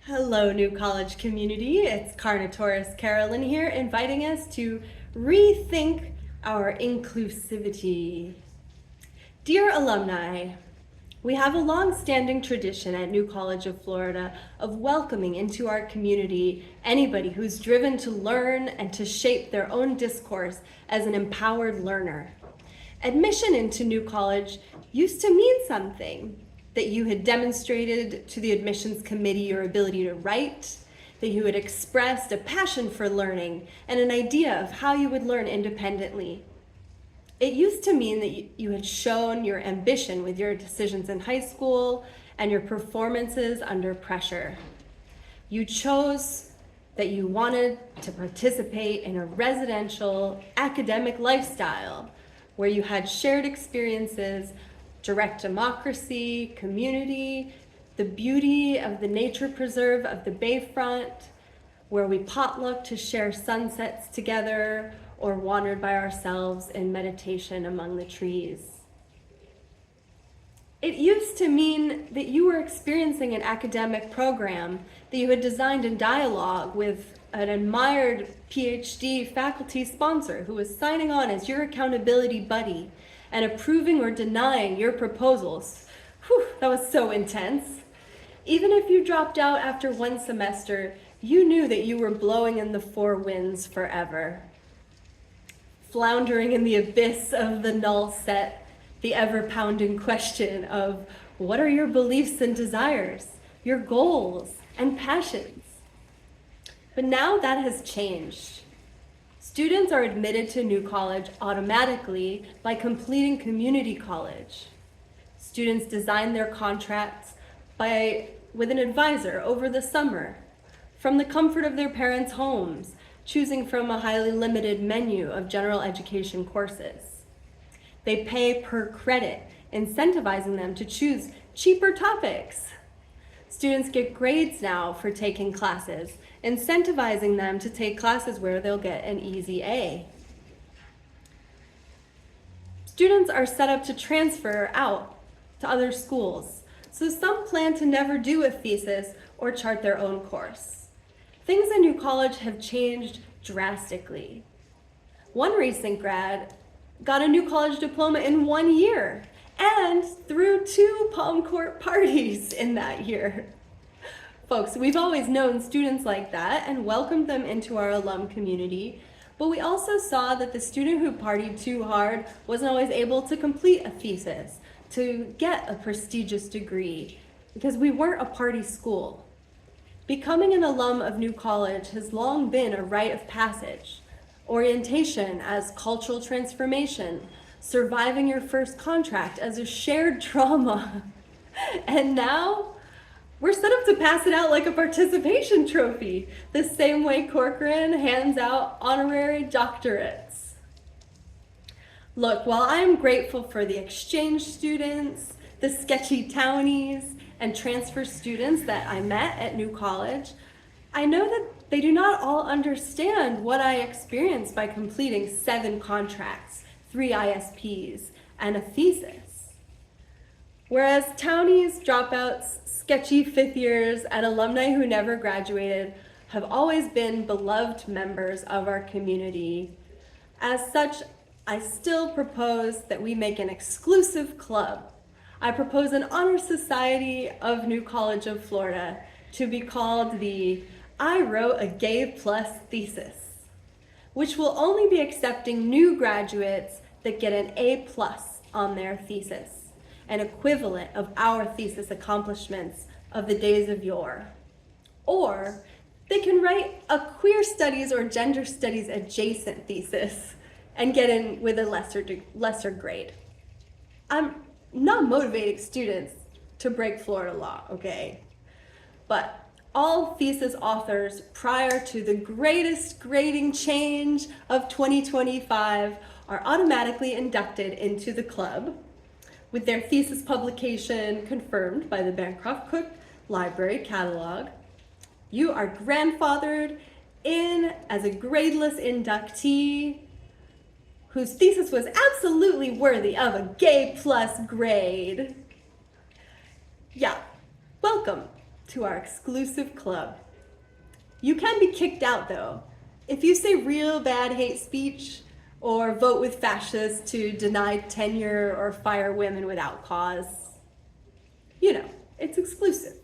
Hello, New College community. It's Carnotaurus Carolyn here, inviting us to rethink our inclusivity. Dear alumni, we have a long-standing tradition at New College of Florida of welcoming into our community anybody who's driven to learn and to shape their own discourse as an empowered learner. Admission into New College used to mean something. That you had demonstrated to the admissions committee your ability to write, that you had expressed a passion for learning and an idea of how you would learn independently. It used to mean that you had shown your ambition with your decisions in high school and your performances under pressure. You chose that you wanted to participate in a residential academic lifestyle where you had shared experiences, direct democracy, community, the beauty of the nature preserve of the Bayfront, where we potlucked to share sunsets together or wandered by ourselves in meditation among the trees. It used to mean that you were experiencing an academic program that you had designed in dialogue with an admired PhD faculty sponsor who was signing on as your accountability buddy and approving or denying your proposals. Whew, that was so intense. Even if you dropped out after one semester, you knew that you were blowing in the four winds forever. Floundering in the abyss of the null set, the ever-pounding question of what are your beliefs and desires, your goals and passions? But now that has changed. Students are admitted to New College automatically by completing community college. Students design their contracts with an advisor over the summer, from the comfort of their parents' homes, choosing from a highly limited menu of general education courses. They pay per credit, incentivizing them to choose cheaper topics. Students get grades now for taking classes, incentivizing them to take classes where they'll get an easy A. Students are set up to transfer out to other schools, so some plan to never do a thesis or chart their own course. Things in New College have changed drastically. One recent grad got a New College diploma in 1 year and threw 2 Palm Court parties in that year. Folks, we've always known students like that and welcomed them into our alum community, but we also saw that the student who partied too hard wasn't always able to complete a thesis, to get a prestigious degree, because we weren't a party school. Becoming an alum of New College has long been a rite of passage. Orientation as cultural transformation, surviving your first contract as a shared trauma. And now, we're set up to pass it out like a participation trophy, the same way Corcoran hands out honorary doctorates. Look, while I am grateful for the exchange students, the sketchy townies, and transfer students that I met at New College, I know that they do not all understand what I experienced by completing 7 contracts, 3 ISPs, and a thesis. Whereas townies, dropouts, sketchy 5th years, and alumni who never graduated have always been beloved members of our community. As such, I still propose that we make an exclusive club. I propose an honor society of New College of Florida to be called the I Wrote a Gay Plus Thesis, which will only be accepting new graduates that get an A+ on their thesis, an equivalent of our thesis accomplishments of the days of yore. Or they can write a queer studies or gender studies adjacent thesis and get in with a lesser grade. I'm not motivating students to break Florida law, okay? But all thesis authors prior to the greatest grading change of 2025 are automatically inducted into the club with their thesis publication confirmed by the Bancroft-Cook Library Catalog. You are grandfathered in as a gradeless inductee whose thesis was absolutely worthy of a gay plus grade. Yeah, welcome. to our exclusive club. You can be kicked out though. If you say real bad hate speech or vote with fascists to deny tenure or fire women without cause, you know, it's exclusive.